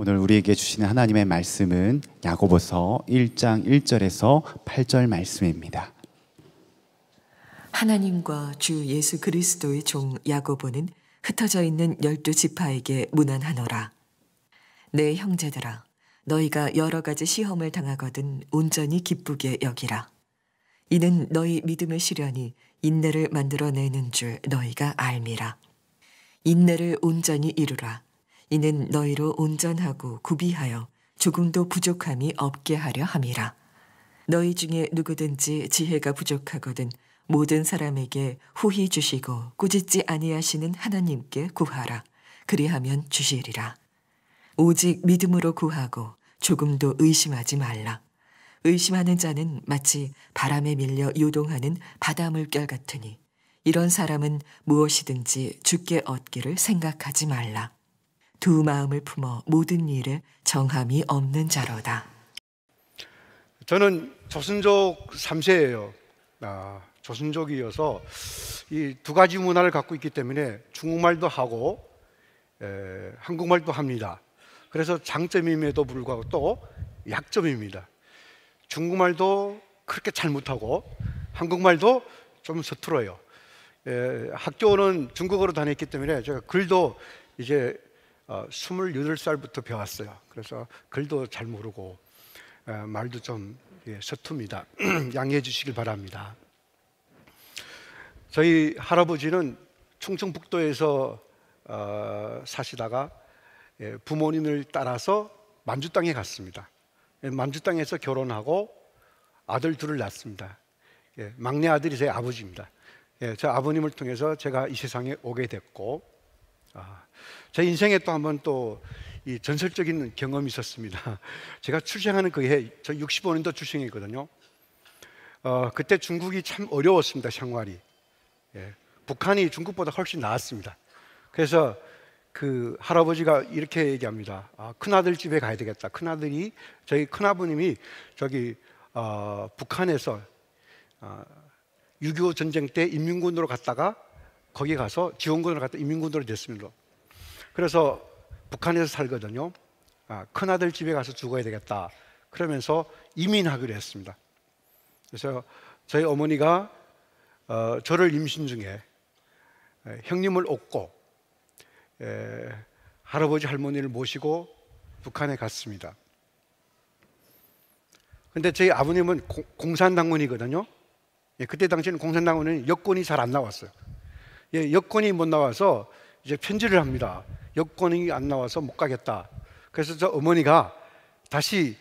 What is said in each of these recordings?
오늘 우리에게 주시는 하나님의 말씀은 야고보서 1장 1절에서 8절 말씀입니다. 하나님과 주 예수 그리스도의 종 야고보는 흩어져 있는 12지파에게 문안하노라. 내 형제들아, 너희가 여러 가지 시험을 당하거든 온전히 기쁘게 여기라. 이는 너희 믿음의 시련이 인내를 만들어내는 줄 너희가 알미라. 인내를 온전히 이루라. 이는 너희로 온전하고 구비하여 조금도 부족함이 없게 하려 함이라. 너희 중에 누구든지 지혜가 부족하거든 모든 사람에게 후히 주시고 꾸짖지 아니하시는 하나님께 구하라. 그리하면 주시리라. 오직 믿음으로 구하고 조금도 의심하지 말라. 의심하는 자는 마치 바람에 밀려 요동하는 바다물결 같으니 이런 사람은 무엇이든지 주께 얻기를 생각하지 말라. 두 마음을 품어 모든 일에 정함이 없는 자로다. 저는 조선족 3세예요. 조선족이어서 이 두 가지 문화를 갖고 있기 때문에 중국말도 하고 한국말도 합니다. 그래서 장점임에도 불구하고 또 약점입니다. 중국말도 그렇게 잘 못하고 한국말도 좀 서툴어요. 학교는 중국어로 다녔기 때문에 제가 글도 이제 28살부터 배웠어요. 그래서 글도 잘 모르고 말도 좀 서툽니다. 양해해 주시길 바랍니다. 저희 할아버지는 충청북도에서 사시다가 부모님을 따라서 만주 땅에 갔습니다. 만주 땅에서 결혼하고 아들 둘을 낳습니다. 막내 아들이 제 아버지입니다. 제 아버님을 통해서 제가 이 세상에 오게 됐고, 제 인생에 또 한 번 또 이 전설적인 경험이 있었습니다. 제가 출생하는 그 해, 저 65년도 출생했거든요. 그때 중국이 참 어려웠습니다. 생활이. 북한이 중국보다 훨씬 나았습니다. 그래서 그 할아버지가 이렇게 얘기합니다. 큰아들 집에 가야 되겠다. 큰아들이, 저희 큰아버님이 저기 북한에서 6.25 전쟁 때 인민군으로 갔다가 거기 가서 지원군으로 갔다 인민군으로 됐습니다. 그래서 북한에서 살거든요. 큰아들 집에 가서 죽어야 되겠다. 그러면서 이민하기로 했습니다. 그래서 저희 어머니가 저를 임신 중에 형님을 얻고 할아버지 할머니를 모시고 북한에 갔습니다. 근데 저희 아버님은 공산당원이거든요. 그때 당시에는 공산당원은 여권이 잘 안 나왔어요. 여권이 못 나와서 이제 편지를 합니다. 여권이 안 나와서 못 가겠다. 그래서 저 어머니가 다시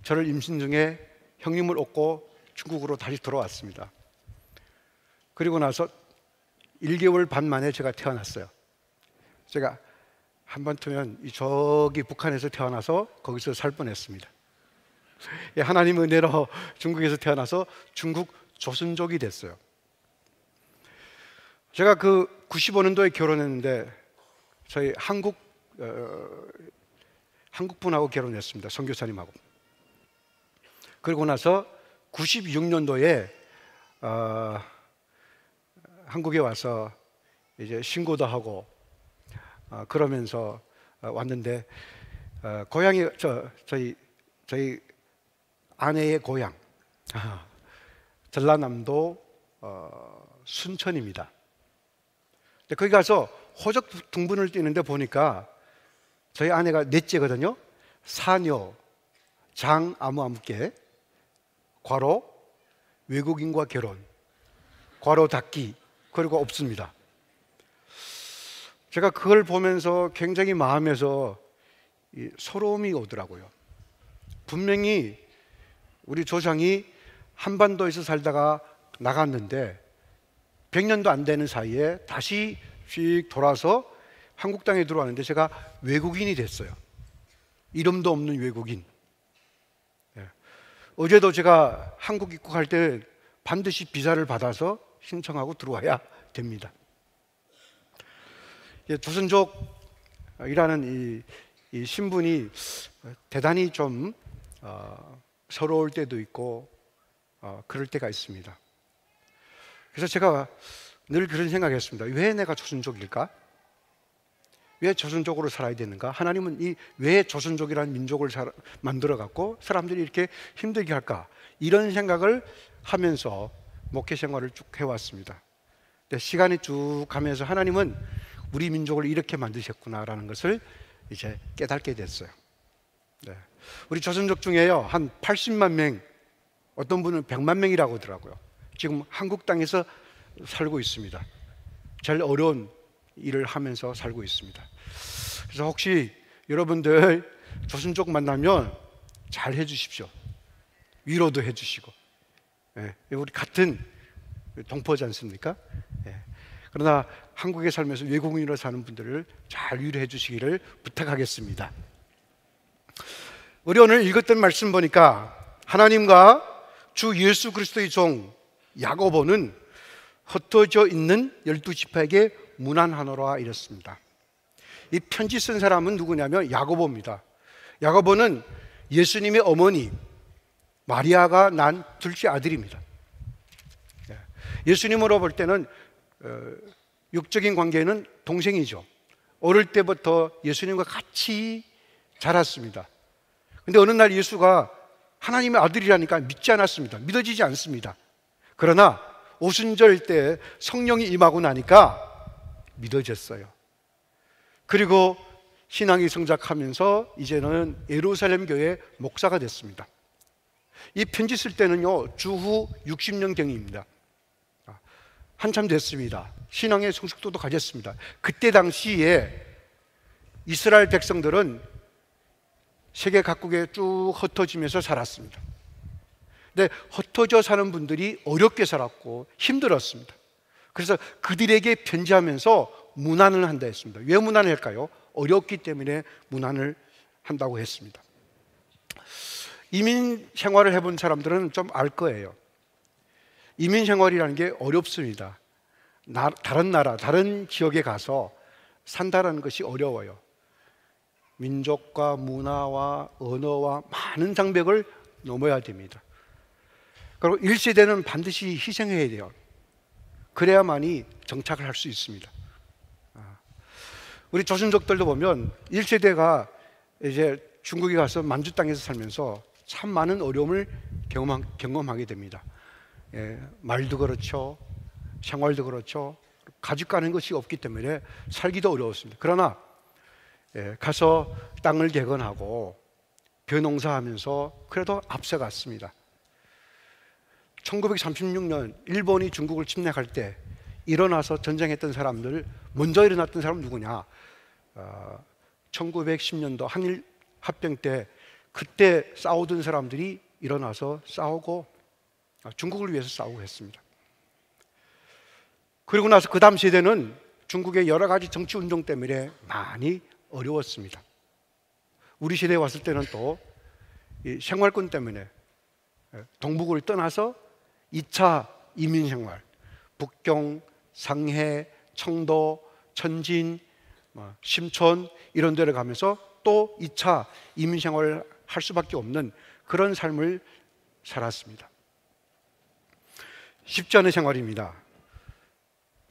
저를 임신 중에 형님을 얻고 중국으로 다시 돌아왔습니다. 그리고 나서 1개월 반 만에 제가 태어났어요. 제가 한번쯤은 저기 북한에서 태어나서 거기서 살 뻔했습니다. 하나님 은혜로 중국에서 태어나서 중국 조선족이 됐어요. 제가 그 95년도에 결혼했는데 저희 한국분하고 결혼했습니다. 선교사님하고. 그리고 나서 96년도에 한국에 와서 이제 신고도 하고 그러면서 왔는데 고향이 저희 아내의 고향 전라남도 순천입니다. 근데 거기 가서 호적 등본을 띄는데 보니까 저희 아내가 넷째거든요. 사녀 장아무아무께 괄호 외국인과 결혼 괄호 닫기 그리고 없습니다. 제가 그걸 보면서 굉장히 마음에서 서러움이 오더라고요. 분명히 우리 조상이 한반도에서 살다가 나갔는데 100년도 안 되는 사이에 다시 휙 돌아서 한국 땅에 들어왔는데 제가 외국인이 됐어요. 이름도 없는 외국인. 어제도 제가 한국 입국할 때 반드시 비자를 받아서 신청하고 들어와야 됩니다. 조선족이라는 이 신분이 대단히 좀 서러울 때도 있고 그럴 때가 있습니다. 그래서 제가 늘 그런 생각했습니다. 왜 내가 조선족일까? 왜 조선족으로 살아야 되는가? 하나님은 이 왜 조선족이라는 민족을 만들어 갖고 사람들이 이렇게 힘들게 할까? 이런 생각을 하면서 목회 생활을 쭉 해왔습니다. 근데 시간이 쭉 가면서 하나님은 우리 민족을 이렇게 만드셨구나라는 것을 이제 깨닫게 됐어요. 네. 우리 조선족 중에요, 한 80만 명, 어떤 분은 100만 명이라고 하더라고요. 지금 한국 땅에서 살고 있습니다. 제일 어려운 일을 하면서 살고 있습니다. 그래서 혹시 여러분들 조선족 만나면 잘 해주십시오. 위로도 해주시고. 예, 우리 같은 동포지 않습니까? 예. 그러나 한국에 살면서 외국인으로 사는 분들을 잘 위로해 주시기를 부탁하겠습니다. 우리 오늘 읽었던 말씀 보니까 하나님과 주 예수 그리스도의 종 야고보는 흩어져 있는 12지파에게 문안하노라 이랬습니다. 이 편지 쓴 사람은 누구냐면 야고보입니다. 야고보는 예수님의 어머니 마리아가 난 둘째 아들입니다. 예수님으로 볼 때는 육적인 관계는 동생이죠. 어릴 때부터 예수님과 같이 자랐습니다. 근데 어느 날 예수가 하나님의 아들이라니까 믿지 않았습니다. 믿어지지 않습니다. 그러나 오순절 때 성령이 임하고 나니까 믿어졌어요. 그리고 신앙이 성장하면서 이제는 예루살렘 교회 목사가 됐습니다. 이 편지 쓸 때는요, 주후 60년경입니다. 한참 됐습니다. 신앙의 성숙도도 가졌습니다. 그때 당시에 이스라엘 백성들은 세계 각국에 쭉 흩어지면서 살았습니다. 근데 흩어져 사는 분들이 어렵게 살았고 힘들었습니다. 그래서 그들에게 편지하면서 문안을 한다 했습니다. 왜 문안을 할까요? 어렵기 때문에 문안을 한다고 했습니다. 이민 생활을 해본 사람들은 좀 알 거예요. 이민 생활이라는 게 어렵습니다. 다른 나라, 다른 지역에 가서 산다라는 것이 어려워요. 민족과 문화와 언어와 많은 장벽을 넘어야 됩니다. 그리고 1세대는 반드시 희생해야 돼요. 그래야만이 정착을 할 수 있습니다. 우리 조선족들도 보면 1세대가 이제 중국에 가서 만주 땅에서 살면서 참 많은 어려움을 경험하게 됩니다. 예, 말도 그렇죠, 생활도 그렇죠, 가지고 가는 것이 없기 때문에 살기도 어려웠습니다. 그러나 가서 땅을 개건하고 벼농사하면서 그래도 앞서갔습니다. 1936년 일본이 중국을 침략할 때 일어나서 전쟁했던 사람들, 먼저 일어났던 사람은 누구냐? 1910년도 한일 합병 때 그때 싸우던 사람들이 일어나서 싸우고 중국을 위해서 싸우고 했습니다. 그리고 나서 그 다음 세대는 중국의 여러 가지 정치 운동 때문에 많이 어려웠습니다. 우리 시대에 왔을 때는 또 이 생활권 때문에 동북을 떠나서 2차 이민 생활, 북경, 상해, 청도, 천진, 심촌 이런 데를 가면서 또 2차 이민 생활을 할 수밖에 없는 그런 삶을 살았습니다. 쉽지 않은 생활입니다.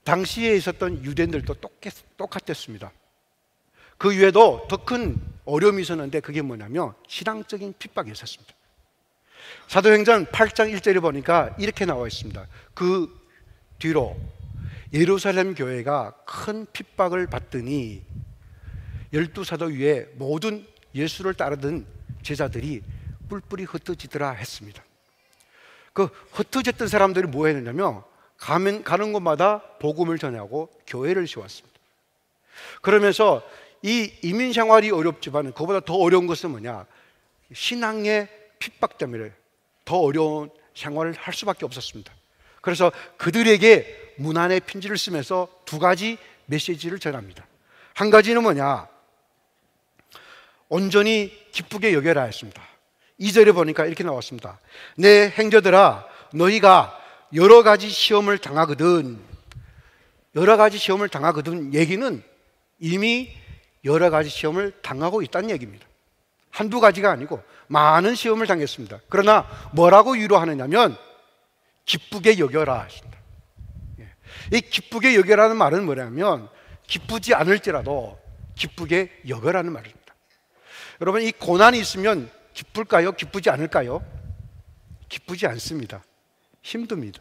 당시에 있었던 유대인들도 똑같았습니다. 그 외에도 더 큰 어려움이 있었는데 그게 뭐냐면 신앙적인 핍박이 있었습니다. 사도행전 8장 1절에 보니까 이렇게 나와 있습니다. 그 뒤로 예루살렘 교회가 큰 핍박을 받더니 12사도 위에 모든 예수를 따르던 제자들이 뿔뿔이 흩어지더라 했습니다. 그 흩어졌던 사람들이 뭐 했느냐면 가는 곳마다 복음을 전하고 교회를 세웠습니다. 그러면서 이 이민 생활이 어렵지만 그보다 더 어려운 것은 뭐냐? 신앙의 핍박 때문에 더 어려운 생활을 할 수밖에 없었습니다. 그래서 그들에게 문안의 편지를 쓰면서 두 가지 메시지를 전합니다. 한 가지는 뭐냐? 온전히 기쁘게 여겨라 했습니다. 2절에 보니까 이렇게 나왔습니다. 내 형제들아, 너희가 여러 가지 시험을 당하거든. 여러 가지 시험을 당하거든 얘기는 이미 여러 가지 시험을 당하고 있다는 얘기입니다. 한두 가지가 아니고 많은 시험을 당했습니다. 그러나 뭐라고 위로하느냐면 기쁘게 여겨라 하십니다. 이 기쁘게 여겨라는 말은 뭐냐면 기쁘지 않을지라도 기쁘게 여겨라는 말입니다. 여러분, 이 고난이 있으면 기쁠까요? 기쁘지 않을까요? 기쁘지 않습니다. 힘듭니다.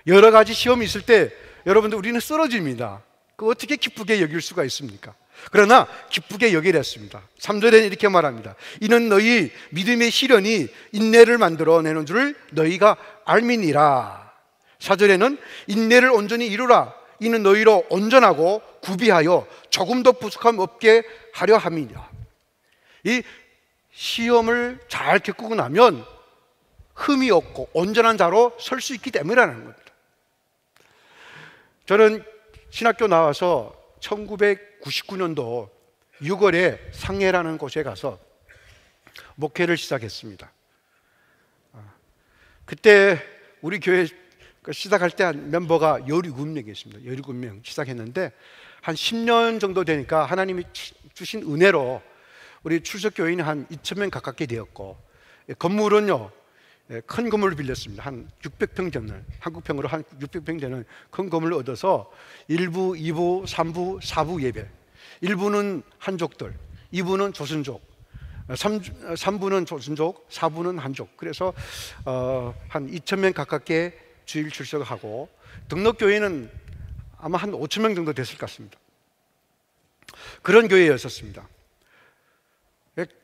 여러 가지 시험이 있을 때 여러분들 우리는 쓰러집니다. 그 어떻게 기쁘게 여길 수가 있습니까? 그러나 기쁘게 여기려 했습니다. 3절에는 이렇게 말합니다. 이는 너희 믿음의 시련이 인내를 만들어내는 줄을 너희가 알미니라. 4절에는 인내를 온전히 이루라. 이는 너희로 온전하고 구비하여 조금도 부족함 없게 하려 함이니라. 이 시험을 잘 겪고 나면 흠이 없고 온전한 자로 설 수 있기 때문이라는 겁니다. 저는 신학교 나와서 1999년도 6월에 상해라는 곳에 가서 목회를 시작했습니다. 그때 우리 교회 시작할 때 한 멤버가 17명이었습니다. 17명 시작했는데 한 10년 정도 되니까 하나님이 주신 은혜로 우리 출석교인이 한 2,000명 가깝게 되었고, 건물은요 큰 건물을 빌렸습니다. 한 600평 되는, 한국평으로 한 600평 되는 큰 건물을 얻어서 1부, 2부, 3부, 4부 예배, 1부는 한족들, 2부는 조선족, 3부는 조선족, 4부는 한족. 그래서 한 2,000명 가깝게 주일 출석하고, 등록교회는 아마 한 5,000명 정도 됐을 것 같습니다. 그런 교회였었습니다.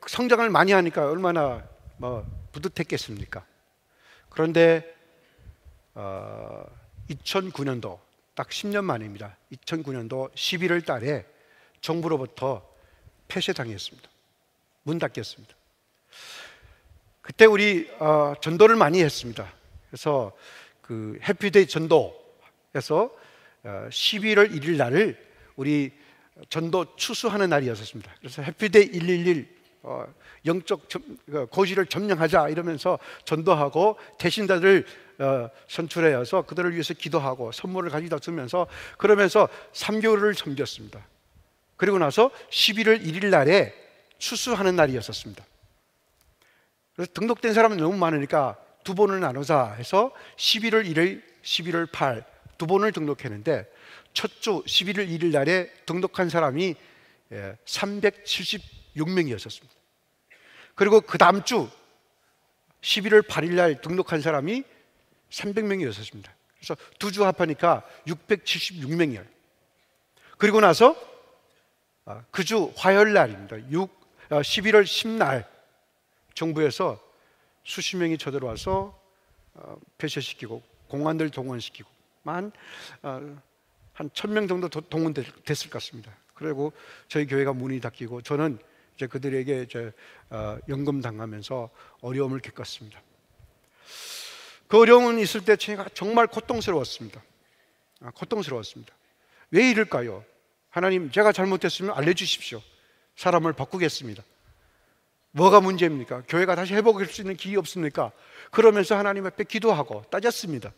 성장을 많이 하니까 얼마나 뿌듯했겠습니까? 그런데 2009년도 딱 10년 만입니다. 2009년도 11월 달에 정부로부터 폐쇄당했습니다. 문 닫겠습니다. 그때 우리 전도를 많이 했습니다. 그래서 그 해피데이 전도에서 11월 1일 날을 우리 전도 추수하는 날이었습니다. 그래서 해피데이 111 영적 고지를 점령하자 이러면서 전도하고 대신자들을 선출해서 그들을 위해서 기도하고 선물을 가져다 주면서, 그러면서 3개월을 섬겼습니다. 그리고 나서 11월 1일 날에 추수하는 날이었습니다. 그래서 등록된 사람은 너무 많으니까 두 번을 나누자 해서 11월 1일, 11월 8 두 번을 등록했는데, 첫 주 11월 1일 날에 등록한 사람이 376명이었습니다. 그리고 그 다음 주 11월 8일 날 등록한 사람이 300명이었습니다. 그래서 두 주 합하니까 676명이에요. 그리고 나서 그 주 화요일 날입니다. 11월 10날 정부에서 수십 명이 쳐들어와서 폐쇄시키고 공안들 동원시키고 한 1,000명 정도 동원됐을 것 같습니다. 그리고 저희 교회가 문이 닫히고 저는 이제 그들에게 연금 당하면서 어려움을 겪었습니다. 그 어려움이 있을 때 제가 정말 고통스러웠습니다. 고통스러웠습니다. 왜 이럴까요? 하나님, 제가 잘못했으면 알려주십시오. 사람을 바꾸겠습니다. 뭐가 문제입니까? 교회가 다시 회복할 수 있는 길이 없습니까? 그러면서 하나님 앞에 기도하고 따졌습니다.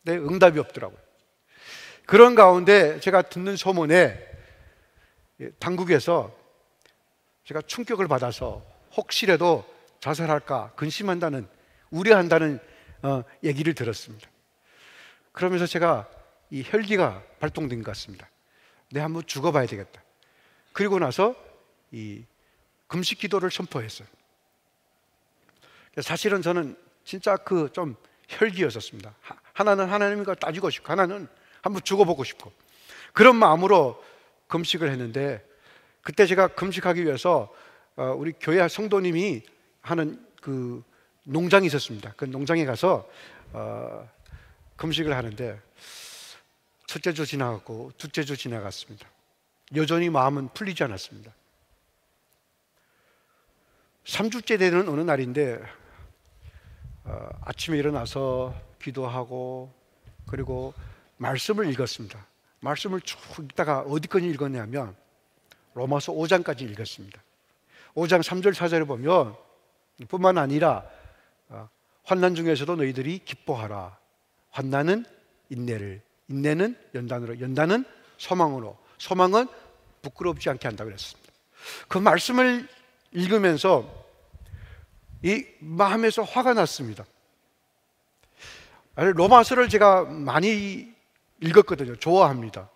네, 응답이 없더라고요. 그런 가운데 제가 듣는 소문에 당국에서 제가 충격을 받아서 혹시라도 자살할까 근심한다는, 우려한다는 얘기를 들었습니다. 그러면서 제가 이 혈기가 발동된 것 같습니다. 내가 한번 죽어봐야 되겠다. 그리고 나서 이 금식 기도를 선포했어요. 사실은 저는 진짜 그 좀 혈기였었습니다. 하나는 하나님과 따지고 싶고, 하나는 한번 죽어보고 싶고, 그런 마음으로 금식을 했는데, 그때 제가 금식하기 위해서 우리 교회 성도님이 하는 그 농장이 있었습니다. 그 농장에 가서 금식을 하는데, 첫째 주 지나갔고 둘째 주 지나갔습니다. 여전히 마음은 풀리지 않았습니다. 3주째 되는 어느 날인데 아침에 일어나서 기도하고 그리고 말씀을 읽었습니다. 말씀을 쭉 읽다가 어디까지 읽었냐면 로마서 5장까지 읽었습니다. 5장 3절 4절을 보면 뿐만 아니라 환난 중에서도 너희들이 기뻐하라. 환난은 인내를, 인내는 연단으로, 연단은 소망으로, 소망은 부끄럽지 않게 한다고 그랬습니다. 그 말씀을 읽으면서 이 마음에서 화가 났습니다. 로마서를 제가 많이 읽었거든요. 좋아합니다.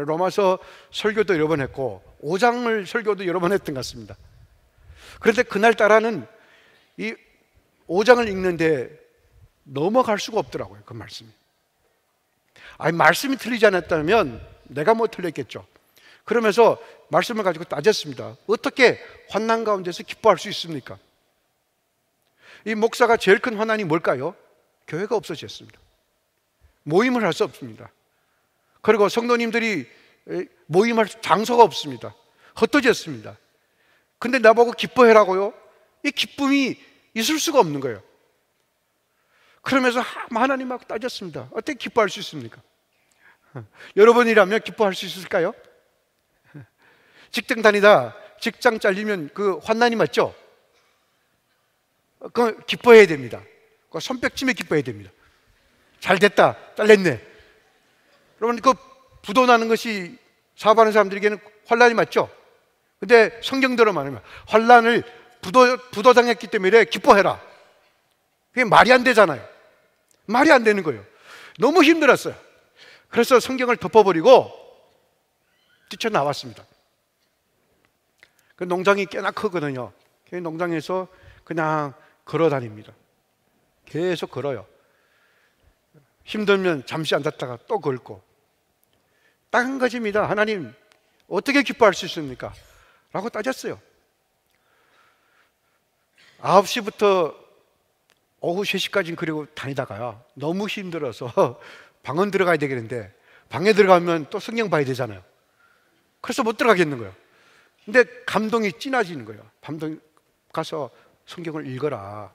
로마서 설교도 여러 번 했고 5장을 설교도 여러 번 했던 것 같습니다. 그런데 그날따라는 이 5장을 읽는데 넘어갈 수가 없더라고요. 그 말씀이. 아니, 말씀이 틀리지 않았다면 내가 뭐 틀렸겠죠. 그러면서 말씀을 가지고 따졌습니다. 어떻게 환난 가운데서 기뻐할 수 있습니까? 이 목사가 제일 큰 환난이 뭘까요? 교회가 없어졌습니다. 모임을 할 수 없습니다. 그리고 성도님들이 모임할 장소가 없습니다. 흩어졌습니다. 근데 나보고 기뻐해라고요? 이 기쁨이 있을 수가 없는 거예요. 그러면서 하나님하고 따졌습니다. 어떻게 기뻐할 수 있습니까? 여러분이라면 기뻐할 수 있을까요? 직장 다니다 직장 잘리면 그 환난이 맞죠? 그 기뻐해야 됩니다. 그 손뼉치며 기뻐해야 됩니다. 잘 됐다, 잘렸네. 여러분, 그 부도 나는 것이 사업하는 사람들에게는 환난이 맞죠? 근데 성경대로 말하면 환난을 부도 당했기 때문에 기뻐해라. 그게 말이 안 되잖아요. 말이 안 되는 거예요. 너무 힘들었어요. 그래서 성경을 덮어버리고 뛰쳐나왔습니다. 그 농장이 꽤나 크거든요. 그 농장에서 그냥 걸어 다닙니다. 계속 걸어요. 힘들면 잠시 앉았다가 또 걸고. 딱 한 가지입니다. 하나님, 어떻게 기뻐할 수 있습니까? 라고 따졌어요. 9시부터 오후 3시까지 그리고 다니다가요, 너무 힘들어서 방언 들어가야 되겠는데 방에 들어가면 또 성경 봐야 되잖아요. 그래서 못 들어가겠는 거예요. 근데 감동이 진해지는 거예요. 감동 가서 성경을 읽어라.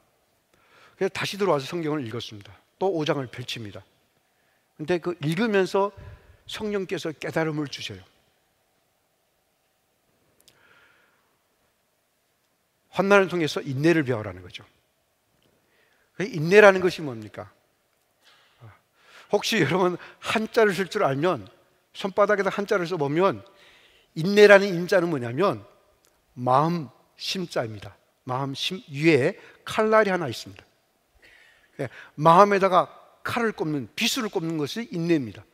그래서 다시 들어와서 성경을 읽었습니다. 또 5장을 펼칩니다. 근데 그 읽으면서 성령께서 깨달음을 주셔요. 환난을 통해서 인내를 배우라는 거죠. 인내라는 것이 뭡니까? 혹시 여러분 한자를 쓸 줄 알면, 손바닥에다 한자를 써보면 인내라는 인자는 뭐냐면 마음 심자입니다. 마음 심 위에 칼날이 하나 있습니다. 마음에다가 칼을 꼽는, 비수를 꼽는 것이 인내입니다.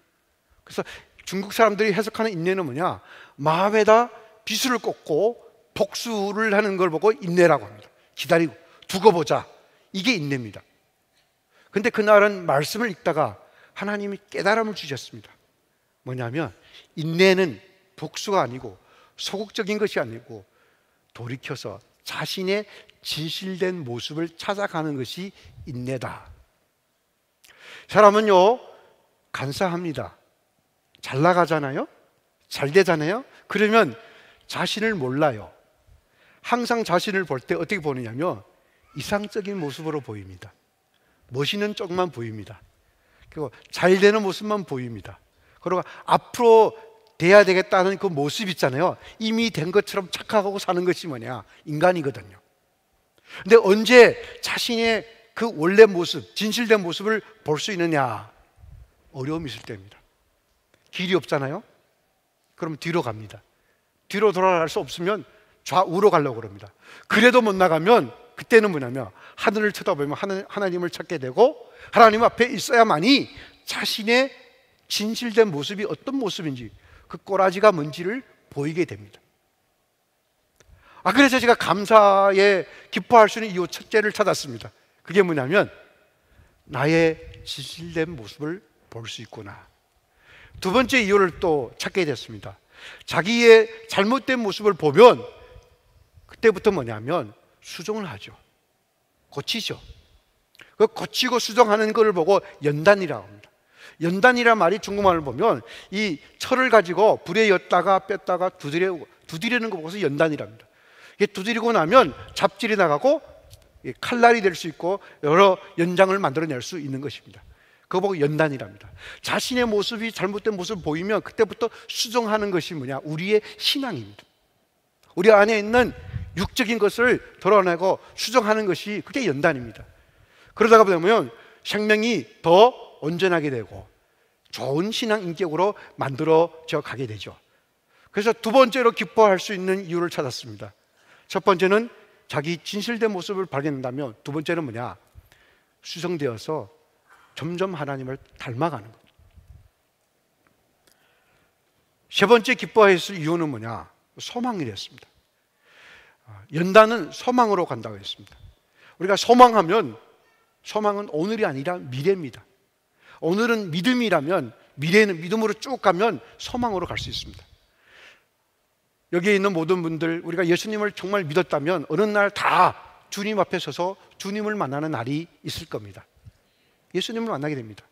그래서 중국 사람들이 해석하는 인내는 뭐냐? 마음에다 비수를 꽂고 복수를 하는 걸 보고 인내라고 합니다. 기다리고 두고 보자. 이게 인내입니다. 근데 그날은 말씀을 읽다가 하나님이 깨달음을 주셨습니다. 뭐냐면 인내는 복수가 아니고 소극적인 것이 아니고 돌이켜서 자신의 진실된 모습을 찾아가는 것이 인내다. 사람은요, 간사합니다. 잘 나가잖아요? 잘 되잖아요? 그러면 자신을 몰라요. 항상 자신을 볼 때 어떻게 보느냐면 이상적인 모습으로 보입니다. 멋있는 쪽만 보입니다. 그리고 잘 되는 모습만 보입니다. 그리고 앞으로 돼야 되겠다는 그 모습 있잖아요. 이미 된 것처럼 착각하고 사는 것이 뭐냐? 인간이거든요. 근데 언제 자신의 그 원래 모습, 진실된 모습을 볼 수 있느냐? 어려움이 있을 때입니다. 길이 없잖아요? 그럼 뒤로 갑니다. 뒤로 돌아갈 수 없으면 좌우로 가려고 그럽니다. 그래도 못 나가면 그때는 뭐냐면 하늘을 쳐다보면 하나님을 찾게 되고 하나님 앞에 있어야만이 자신의 진실된 모습이 어떤 모습인지, 그 꼬라지가 뭔지를 보이게 됩니다. 그래서 제가 감사에 기뻐할 수 있는 이유 첫째를 찾았습니다. 그게 뭐냐면 나의 진실된 모습을 볼 수 있구나. 두 번째 이유를 또 찾게 됐습니다. 자기의 잘못된 모습을 보면 그때부터 뭐냐면 수정을 하죠. 고치죠. 그 고치고 수정하는 것을 보고 연단이라고 합니다. 연단이란 말이 중국말을 보면 이 철을 가지고 불에 였다가 뺐다가 두드리는 거 보고서 연단이랍니다. 이게 두드리고 나면 잡질이 나가고 칼날이 될 수 있고 여러 연장을 만들어낼 수 있는 것입니다. 그거 보고 연단이랍니다. 자신의 모습이 잘못된 모습을 보이면 그때부터 수정하는 것이 뭐냐? 우리의 신앙입니다. 우리 안에 있는 육적인 것을 드러내고 수정하는 것이 그게 연단입니다. 그러다가 보면 생명이 더 온전하게 되고 좋은 신앙 인격으로 만들어져 가게 되죠. 그래서 두 번째로 기뻐할 수 있는 이유를 찾았습니다. 첫 번째는 자기 진실된 모습을 발견한다면, 두 번째는 뭐냐? 수정되어서 점점 하나님을 닮아가는 것. 세 번째 기뻐했을 이유는 뭐냐? 소망이랬습니다. 연단은 소망으로 간다고 했습니다. 우리가 소망하면 소망은 오늘이 아니라 미래입니다. 오늘은 믿음이라면 미래는 믿음으로 쭉 가면 소망으로 갈 수 있습니다. 여기에 있는 모든 분들, 우리가 예수님을 정말 믿었다면 어느 날 다 주님 앞에 서서 주님을 만나는 날이 있을 겁니다. 예수님을 만나게 됩니다.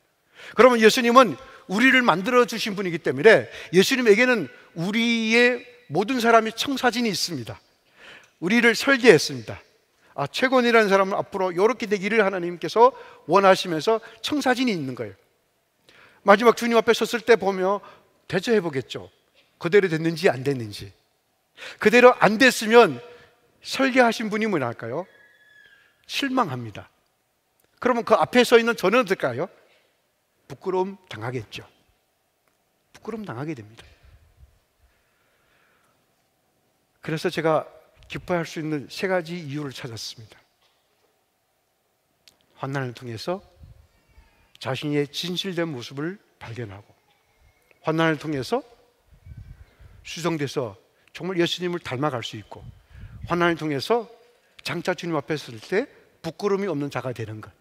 그러면 예수님은 우리를 만들어 주신 분이기 때문에 예수님에게는 우리의 모든 사람이 청사진이 있습니다. 우리를 설계했습니다. 최권이라는 사람은 앞으로 이렇게 되기를 하나님께서 원하시면서 청사진이 있는 거예요. 마지막 주님 앞에 섰을 때 보며 대처해 보겠죠. 그대로 됐는지 안 됐는지. 그대로 안 됐으면 설계하신 분이 뭐랄까요? 실망합니다. 그러면 그 앞에 서 있는 저는 어떨까요? 부끄러움 당하겠죠. 부끄러움 당하게 됩니다. 그래서 제가 기뻐할 수 있는 세 가지 이유를 찾았습니다. 환난을 통해서 자신의 진실된 모습을 발견하고, 환난을 통해서 수정돼서 정말 예수님을 닮아갈 수 있고, 환난을 통해서 장차 주님 앞에 설 때 부끄러움이 없는 자가 되는 것.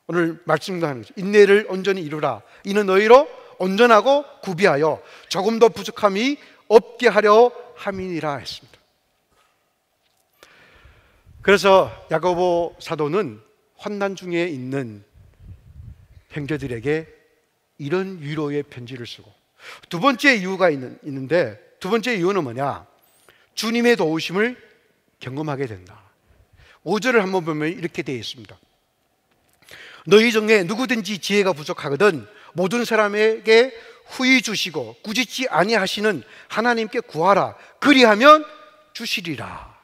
오늘 말씀도 하는 거죠. 인내를 온전히 이루라. 이는 너희로 온전하고 구비하여 조금 더 부족함이 없게 하려 함이니라 했습니다. 그래서 야고보 사도는 환난 중에 있는 형제들에게 이런 위로의 편지를 쓰고, 두 번째 이유가 있는데, 두 번째 이유는 뭐냐? 주님의 도우심을 경험하게 된다. 5절을 한번 보면 이렇게 되어 있습니다. 너희 중에 누구든지 지혜가 부족하거든 모든 사람에게 후히 주시고 꾸짖지 아니하시는 하나님께 구하라. 그리하면 주시리라.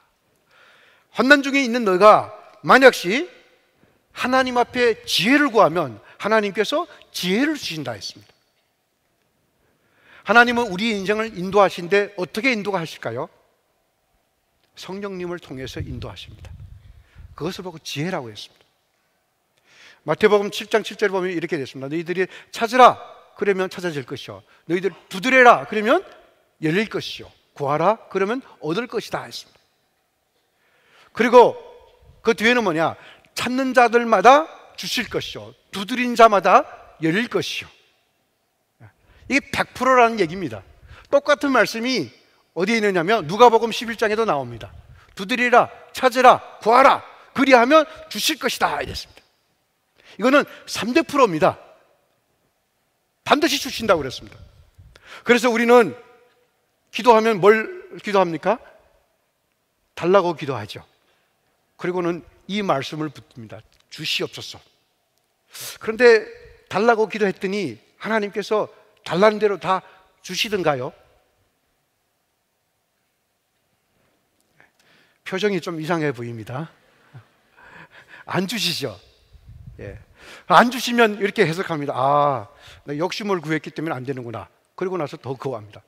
환난 중에 있는 너희가 만약시 하나님 앞에 지혜를 구하면 하나님께서 지혜를 주신다 했습니다. 하나님은 우리의 인생을 인도하신데 어떻게 인도하실까요? 성령님을 통해서 인도하십니다. 그것을 보고 지혜라고 했습니다. 마태복음 7장 7절을 보면 이렇게 됐습니다. 너희들이 찾으라 그러면 찾아질 것이요, 너희들 두드려라 그러면 열릴 것이요, 구하라 그러면 얻을 것이다 했습니다. 그리고 그 뒤에는 뭐냐? 찾는 자들마다 주실 것이요, 두드린 자마다 열릴 것이요. 이게 100%라는 얘기입니다. 똑같은 말씀이 어디에 있느냐면 누가복음 11장에도 나옵니다. 두드리라, 찾으라, 구하라 그리하면 주실 것이다 이랬습니다. 이거는 3대 프로입니다. 반드시 주신다고 그랬습니다. 그래서 우리는 기도하면 뭘 기도합니까? 달라고 기도하죠. 그리고는 이 말씀을 붙듭니다. 주시옵소서. 그런데 달라고 기도했더니 하나님께서 달라는 대로 다 주시던가요? 표정이 좀 이상해 보입니다. 안 주시죠? 예. 안 주시면 이렇게 해석합니다. 나 욕심을 구했기 때문에 안 되는구나. 그리고 나서 더 거부합니다.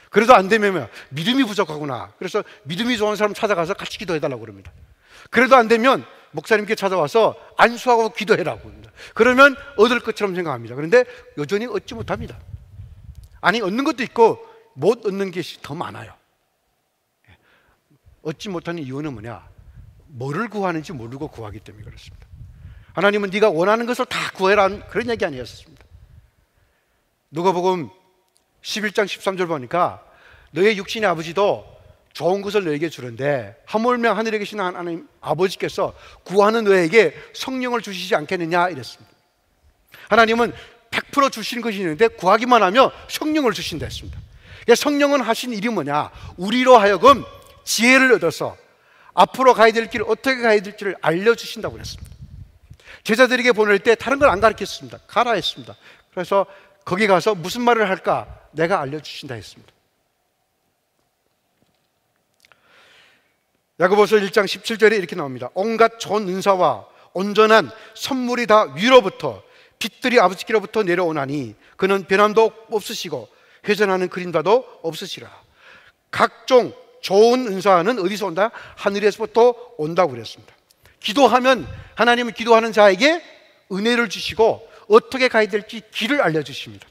그래도 안 되면 믿음이 부족하구나. 그래서 믿음이 좋은 사람 찾아가서 같이 기도해달라고 그럽니다. 그래도 안 되면 목사님께 찾아와서 안수하고 기도해라고 합니다. 그러면 얻을 것처럼 생각합니다. 그런데 여전히 얻지 못합니다. 아니, 얻는 것도 있고 못 얻는 것이 더 많아요. 얻지 못하는 이유는 뭐냐? 뭐를 구하는지 모르고 구하기 때문에 그렇습니다. 하나님은 네가 원하는 것을 다 구해라 그런 얘기 아니었습니다. 누가복음 11장 13절 보니까 너의 육신의 아버지도 좋은 것을 너에게 주는데 하물며 하늘에 계신 하나님 아버지께서 구하는 너에게 성령을 주시지 않겠느냐 이랬습니다. 하나님은 100% 주시는 것이 있는데 구하기만 하면 성령을 주신다 했습니다. 성령은 하신 일이 뭐냐? 우리로 하여금 지혜를 얻어서 앞으로 가야 될 길을 어떻게 가야 될지를 알려주신다고 그랬습니다. 제자들에게 보낼 때 다른 걸 안 가르쳤습니다. 가라 했습니다. 그래서 거기 가서 무슨 말을 할까? 내가 알려주신다 했습니다. 야고보서 1장 17절에 이렇게 나옵니다. 온갖 좋은 은사와 온전한 선물이 다 위로부터 빛들이 아버지께로부터 내려오나니 그는 변함도 없으시고 회전하는 그림자도 없으시라. 각종 좋은 은사는 어디서 온다? 하늘에서부터 온다고 그랬습니다. 기도하면 하나님은 기도하는 자에게 은혜를 주시고 어떻게 가야 될지 길을 알려주십니다.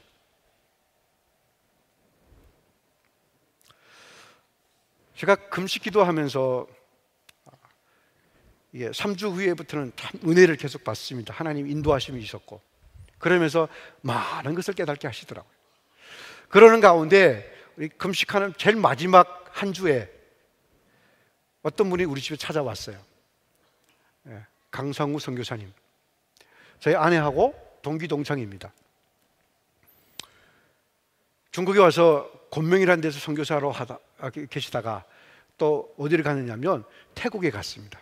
제가 금식 기도하면서 이게 3주 후에부터는 참 은혜를 계속 받습니다. 하나님 인도하심이 있었고, 그러면서 많은 것을 깨닫게 하시더라고요. 그러는 가운데 우리 금식하는 제일 마지막 한 주에 어떤 분이 우리 집에 찾아왔어요. 강성우 선교사님, 저희 아내하고 동기 동창입니다. 중국에 와서 곤명이라는 데서 선교사로 계시다가 또 어디를 가느냐면 태국에 갔습니다.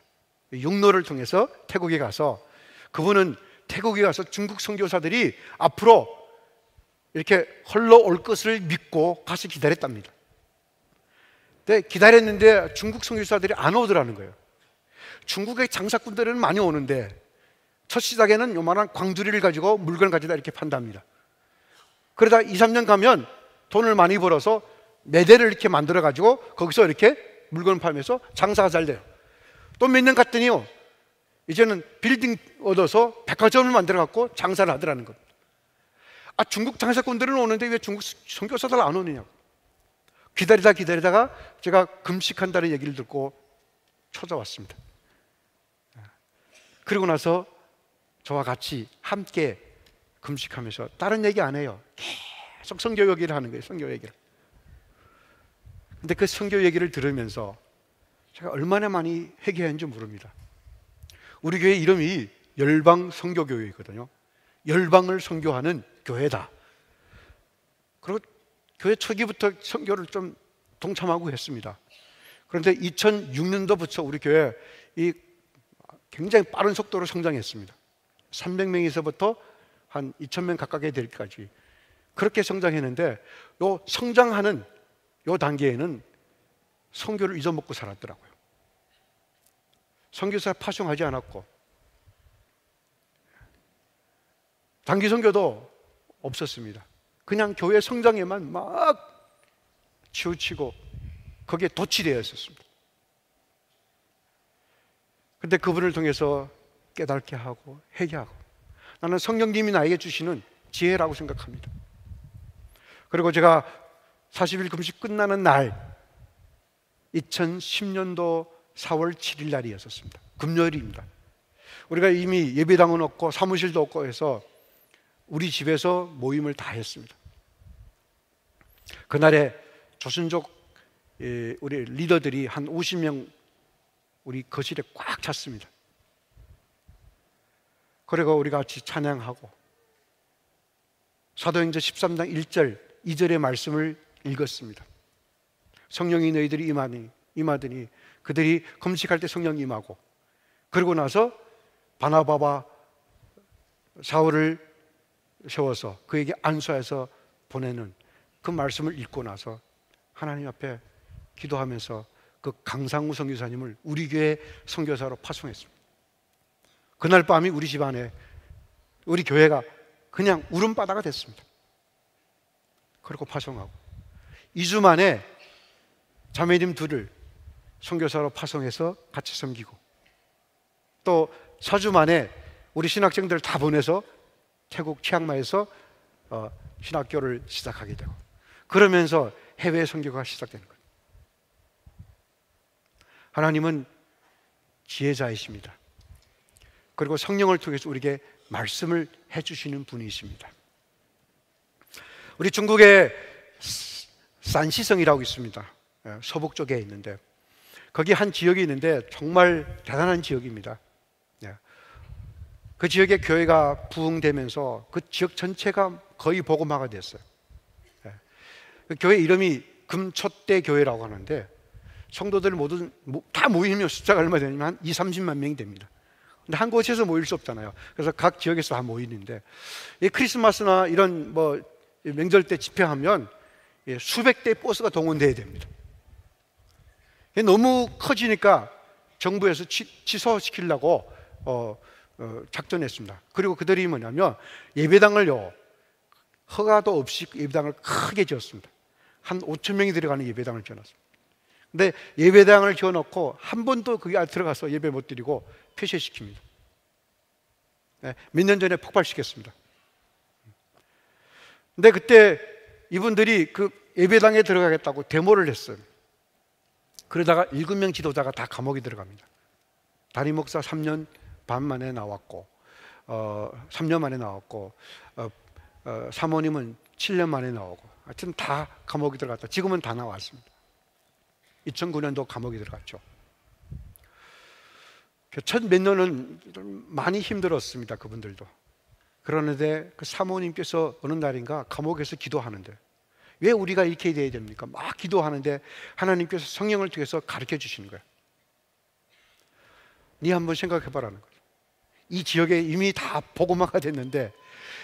육로를 통해서 태국에 가서, 그분은 태국에 가서 중국 선교사들이 앞으로 이렇게 흘러올 것을 믿고 가서 기다렸답니다. 근데 기다렸는데 중국 선교사들이 안 오더라는 거예요. 중국의 장사꾼들은 많이 오는데 첫 시작에는 요만한 광주리를 가지고 물건을 가져다 이렇게 판답니다. 그러다 2, 3년 가면 돈을 많이 벌어서 매대를 이렇게 만들어 가지고 거기서 이렇게 물건을 팔면서 장사가 잘 돼요. 또 몇 년 갔더니요, 이제는 빌딩 얻어서 백화점을 만들어 갖고 장사를 하더라는 겁니다. 아, 중국 장사꾼들은 오는데 왜 중국 선교사들 안 오느냐고. 기다리다가 제가 금식한다는 얘기를 듣고 찾아왔습니다. 그리고 나서 저와 같이 함께 금식하면서 다른 얘기 안 해요. 계속 선교 얘기를 하는 거예요. 선교 얘기를. 근데 그 선교 얘기를 들으면서 제가 얼마나 많이 회개했는지 모릅니다. 우리 교회 이름이 열방 선교교회이거든요. 열방을 선교하는 교회다. 그리고 교회 초기부터 선교를 좀 동참하고 했습니다. 그런데 2006년도부터 우리 교회 이 굉장히 빠른 속도로 성장했습니다. 300명에서부터 한 2000명 가까이 될 때까지 그렇게 성장했는데, 요 성장하는 요 단계에는 선교를 잊어먹고 살았더라고요. 선교사 파송하지 않았고 단기 선교도 없었습니다. 그냥 교회 성장에만 막 치우치고 거기에 도취되어 있었습니다. 근데 그분을 통해서 깨닫게 하고 회개하고, 나는 성령님이 나에게 주시는 지혜라고 생각합니다. 그리고 제가 40일 금식 끝나는 날 2010년도 4월 7일 날이었습니다. 금요일입니다. 우리가 이미 예배당은 없고 사무실도 없고 해서 우리 집에서 모임을 다 했습니다. 그날에 조선족 우리 리더들이 한 50명 우리 거실에 꽉 찼습니다. 그리고 우리 같이 찬양하고 사도행전 13장 1절 2절의 말씀을 읽었습니다. 성령이 너희들이 임하더니 그들이 금식할 때 성령이 임하고, 그러고 나서 바나바와 사울을 세워서 그에게 안수해서 보내는 그 말씀을 읽고 나서 하나님 앞에 기도하면서 그 강상우 선교사님을 우리 교회 선교사로 파송했습니다. 그날 밤이 우리 집안에, 우리 교회가 그냥 울음바다가 됐습니다. 그리고 파송하고 2주 만에 자매님 둘을 선교사로 파송해서 같이 섬기고, 또 4주 만에 우리 신학생들 다 보내서 태국 치앙마이에서 신학교를 시작하게 되고, 그러면서 해외 선교가 시작되는 거예요. 하나님은 지혜자이십니다. 그리고 성령을 통해서 우리에게 말씀을 해주시는 분이십니다. 우리 중국에 산시성이라고 있습니다. 서북 쪽에 있는데, 거기 한 지역이 있는데 정말 대단한 지역입니다. 그 지역에 교회가 부흥되면서 그 지역 전체가 거의 복음화가 됐어요. 그 교회 이름이 금촛대 교회라고 하는데, 성도들 모두 다 모이면 숫자가 얼마 되냐면 한 2, 30만 명이 됩니다. 근데 한 곳에서 모일 수 없잖아요. 그래서 각 지역에서 다 모이는데, 이 크리스마스나 이런 뭐 명절 때 집회하면 수백 대의 버스가 동원돼야 됩니다. 너무 커지니까 정부에서 취소시키려고 작전했습니다. 그리고 그들이 뭐냐면 예배당을요, 허가도 없이 예배당을 크게 지었습니다. 한 5천 명이 들어가는 예배당을 지어놨습니다. 근데 예배당을 지어놓고 한 번도 거기 안에 들어가서 예배 못 드리고 폐쇄시킵니다. 몇 년 전에 폭발시켰습니다. 근데 그때 이분들이 그 예배당에 들어가겠다고 데모를 했어요. 그러다가 7명 지도자가 다 감옥에 들어갑니다. 담임 목사 3년 반 만에 나왔고 3년 만에 나왔고 사모님은 7년 만에 나오고 하여튼 다 감옥에 들어갔다. 지금은 다 나왔습니다. 2009년도 감옥에 들어갔죠. 첫 몇 년은 많이 힘들었습니다. 그분들도. 그러는데 그 사모님께서 어느 날인가 감옥에서 기도하는데, 왜 우리가 이렇게 돼야 됩니까? 막 기도하는데 하나님께서 성령을 통해서 가르쳐 주시는 거예요. 네 한번 생각해봐라는 거죠. 이 지역에 이미 다 복음화가 됐는데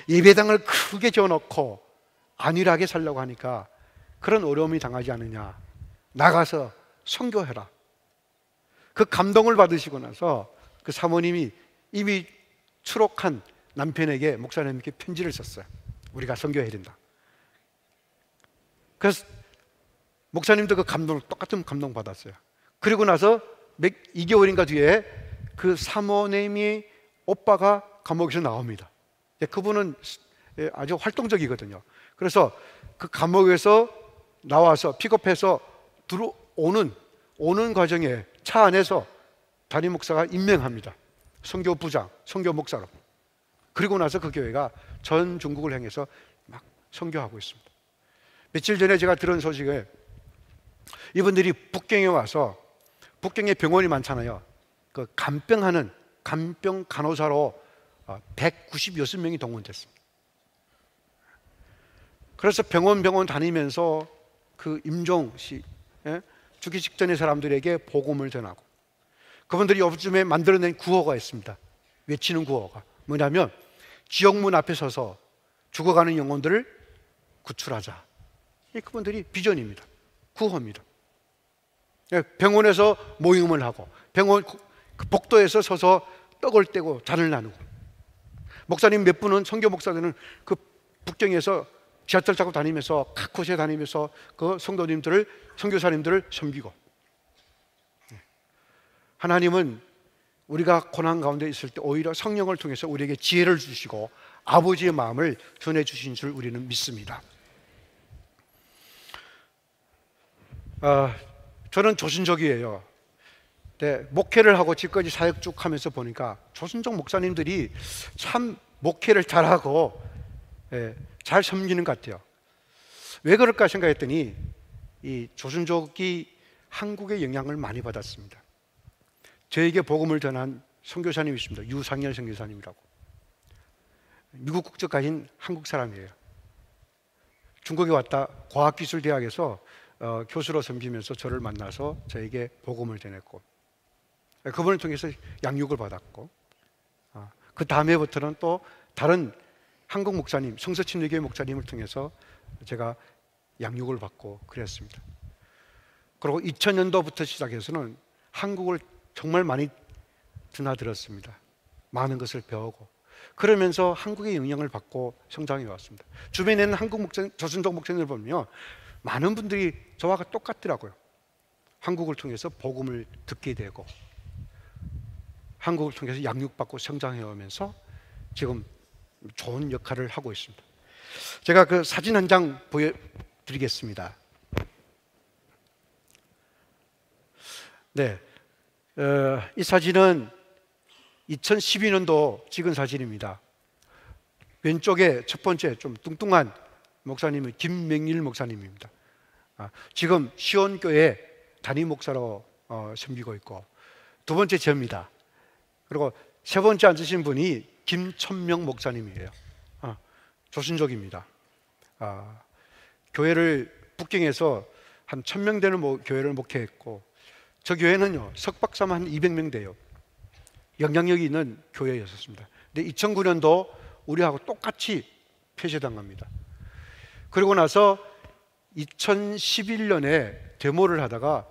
예배당을 크게 지어놓고 안일하게 살려고 하니까 그런 어려움이 당하지 않느냐. 나가서 선교해라. 그 감동을 받으시고 나서 그 사모님이 이미 추록한 남편에게, 목사님께 편지를 썼어요. 우리가 선교해야 된다. 그래서 목사님도 그 감동을, 똑같은 감동 받았어요. 그리고 나서 2개월인가 뒤에 그 사모님이 오빠가 감옥에서 나옵니다. 그분은 아주 활동적이거든요. 그래서 그 감옥에서 나와서 픽업해서 오는 과정에 차 안에서 담임 목사가 임명합니다. 선교부장, 선교목사로. 그리고 나서 그 교회가 전 중국을 향해서 막 선교하고 있습니다. 며칠 전에 제가 들은 소식에 이분들이 북경에 와서, 북경에 병원이 많잖아요. 그 간병 간호사로 196명이 동원됐습니다. 그래서 병원 다니면서 그 임종 씨, 죽기 직전의 사람들에게 복음을 전하고, 그분들이 요즘에 만들어낸 구호가 있습니다. 외치는 구호가 뭐냐면, 지옥문 앞에 서서 죽어가는 영혼들을 구출하자. 이 그분들이 비전입니다. 구호입니다. 병원에서 모임을 하고, 병원 그 복도에서 서서 떡을 떼고 잔을 나누고, 목사님 몇 분은, 선교 목사들은 그 북경에서 지하철 타고 다니면서 각 곳에 다니면서 그 성도님들을, 선교사님들을 섬기고. 하나님은 우리가 고난 가운데 있을 때 오히려 성령을 통해서 우리에게 지혜를 주시고 아버지의 마음을 전해 주신 줄 우리는 믿습니다. 저는 조선족이에요. 네, 목회를 하고 지금까지 사역 쭉 하면서 보니까 조선족 목사님들이 참 목회를 잘하고 잘 섬기는 것 같아요. 왜 그럴까 생각했더니 이 조선족이 한국의 영향을 많이 받았습니다. 저에게 복음을 전한 선교사님이 있습니다. 유상열 선교사님이라고. 미국 국적 가진 한국 사람이에요. 중국에 왔다 과학기술대학에서 교수로 섬기면서 저를 만나서 저에게 복음을 전했고, 그분을 통해서 양육을 받았고, 그 다음에부터는 또 다른 한국 목사님, 성서침례교회 목사님을 통해서 제가 양육을 받고 그랬습니다. 그리고 2000년도부터 시작해서는 한국을 정말 많이 드나들었습니다. 많은 것을 배우고, 그러면서 한국의 영향을 받고 성장해 왔습니다. 주변에 있는 한국 목사님, 조선족 목사님들 보면 많은 분들이 저와 똑같더라고요. 한국을 통해서 복음을 듣게 되고, 한국을 통해서 양육받고 성장해 오면서 지금 좋은 역할을 하고 있습니다. 제가 그 사진 한 장 보여드리겠습니다. 네, 이 사진은 2012년도 찍은 사진입니다. 왼쪽에 첫 번째 좀 뚱뚱한 목사님은 김명일 목사님입니다. 지금 시온교회 담임 목사로 섬기고 있고, 두 번째 저입니다. 그리고 세 번째 앉으신 분이 김천명 목사님이에요. 조선족입니다. 교회를 북경에서 한 1000명 되는 교회를 목회했고, 저 교회는요 석박사만 한 200명 돼요. 영향력이 있는 교회였었습니다. 근데 2009년도 우리하고 똑같이 폐쇄당합니다. 그리고 나서 2011년에 데모를 하다가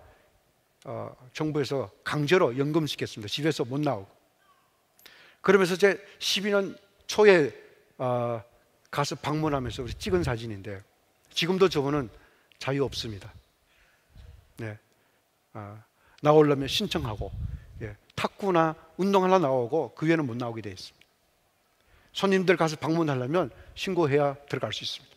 정부에서 강제로 연금시켰습니다. 집에서 못 나오고. 그러면서 제 12년 초에 가서 방문하면서 우리 찍은 사진인데, 지금도 저분은 자유 없습니다. 네, 나오려면 신청하고, 탁구나 운동하려 나오고 그 외에는 못 나오게 되어 있습니다. 손님들 가서 방문하려면 신고해야 들어갈 수 있습니다.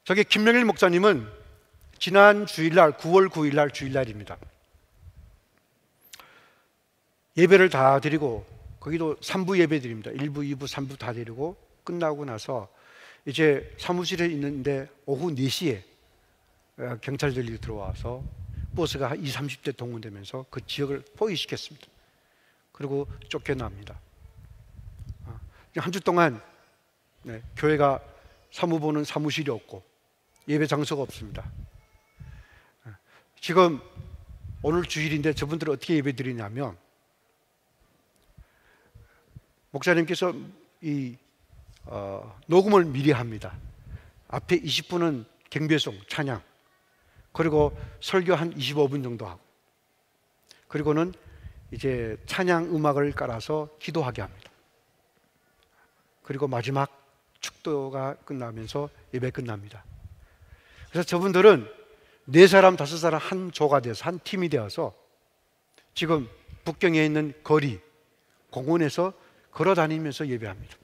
저기 김명일 목사님은 지난 주일날 9월 9일날 주일날입니다. 예배를 다 드리고 거기도 3부 예배 드립니다. 1부, 2부, 3부 다 드리고 끝나고 나서 이제 사무실에 있는데 오후 4시에 경찰들이 들어와서 버스가 한 20, 30대 동원되면서 그 지역을 포위시켰습니다. 그리고 쫓겨납니다. 한 주 동안 교회가 사무보는 사무실이 없고 예배 장소가 없습니다. 지금 오늘 주일인데 저분들은 어떻게 예배 드리냐면 목사님께서 이 녹음을 미리 합니다. 앞에 20분은 경배송, 찬양, 그리고 설교 한 25분 정도 하고, 그리고는 이제 찬양 음악을 깔아서 기도하게 합니다. 그리고 마지막 축도가 끝나면서 예배 끝납니다. 그래서 저분들은 4사람, 5사람 한 조가 돼서 한 팀이 되어서 지금 북경에 있는 거리, 공원에서 걸어 다니면서 예배합니다.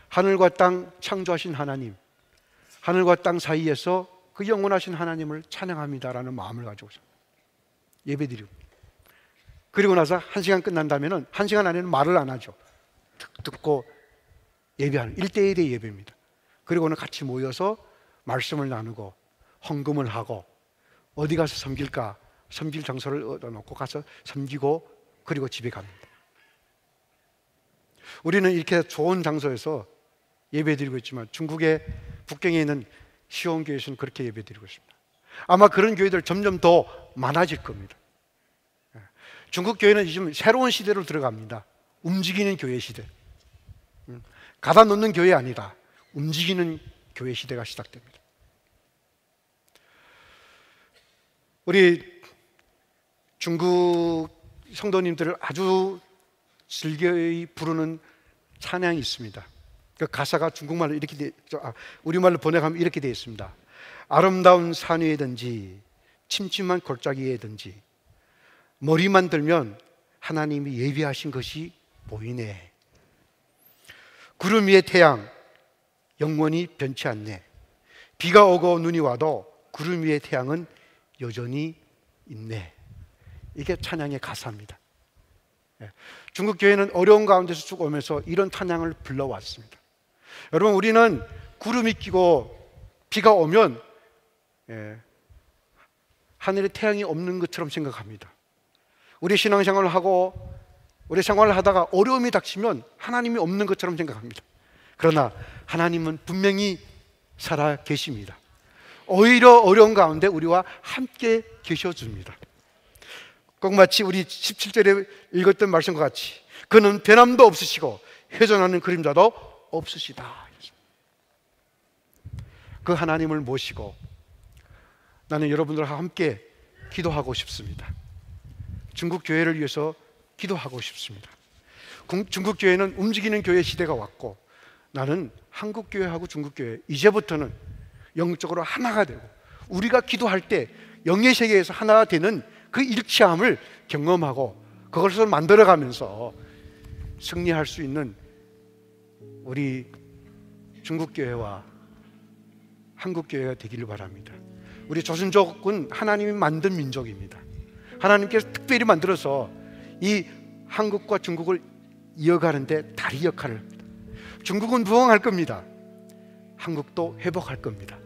하늘과 땅 창조하신 하나님, 하늘과 땅 사이에서 그 영원하신 하나님을 찬양합니다라는 마음을 가지고서 예배드리고, 그리고 나서 1시간 끝난다면 1시간 안에는 말을 안 하죠. 듣고 예배하는 1대1의 예배입니다. 그리고는 같이 모여서 말씀을 나누고 헌금을 하고 어디 가서 섬길까, 섬길 장소를 얻어놓고 가서 섬기고 그리고 집에 갑니다. 우리는 이렇게 좋은 장소에서 예배드리고 있지만 중국의 북경에 있는 시온교회에서는 그렇게 예배드리고 있습니다. 아마 그런 교회들 점점 더 많아질 겁니다. 중국 교회는 지금 새로운 시대로 들어갑니다. 움직이는 교회 시대. 가다 놓는 교회 아니라 움직이는 교회 시대가 시작됩니다. 우리 중국 성도님들을 아주 즐겨 부르는 찬양이 있습니다. 그 가사가 중국말로 이렇게 우리말로 번역하면 이렇게 되어 있습니다. 아름다운 산 위에든지 침침한 골짜기 위에든지 머리만 들면 하나님이 예비하신 것이 보이네. 구름 위에 태양 영원히 변치 않네. 비가 오고 눈이 와도 구름 위에 태양은 여전히 있네. 이게 찬양의 가사입니다. 중국 교회는 어려운 가운데서 쭉 오면서 이런 찬양을 불러왔습니다. 여러분, 우리는 구름이 끼고 비가 오면 하늘에 태양이 없는 것처럼 생각합니다. 우리 신앙생활을 하고 우리 생활을 하다가 어려움이 닥치면 하나님이 없는 것처럼 생각합니다. 그러나 하나님은 분명히 살아 계십니다. 오히려 어려운 가운데 우리와 함께 계셔줍니다. 꼭 마치 우리 17절에 읽었던 말씀과 같이 그는 변함도 없으시고 회전하는 그림자도 없으시다. 그 하나님을 모시고 나는 여러분들과 함께 기도하고 싶습니다. 중국 교회를 위해서 기도하고 싶습니다. 중국 교회는 움직이는 교회 시대가 왔고 나는 한국 교회하고 중국 교회 이제부터는 영적으로 하나가 되고 우리가 기도할 때 영의 세계에서 하나가 되는 그 일치함을 경험하고 그것을 만들어가면서 승리할 수 있는 우리 중국 교회와 한국 교회가 되기를 바랍니다. 우리 조선족은 하나님이 만든 민족입니다. 하나님께서 특별히 만들어서 이 한국과 중국을 이어가는데 다리 역할을 합니다. 중국은 부흥할 겁니다. 한국도 회복할 겁니다.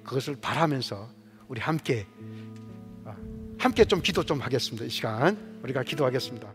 그것을 바라면서 우리 함께 좀 기도 좀 하겠습니다. 이 시간 우리가 기도하겠습니다.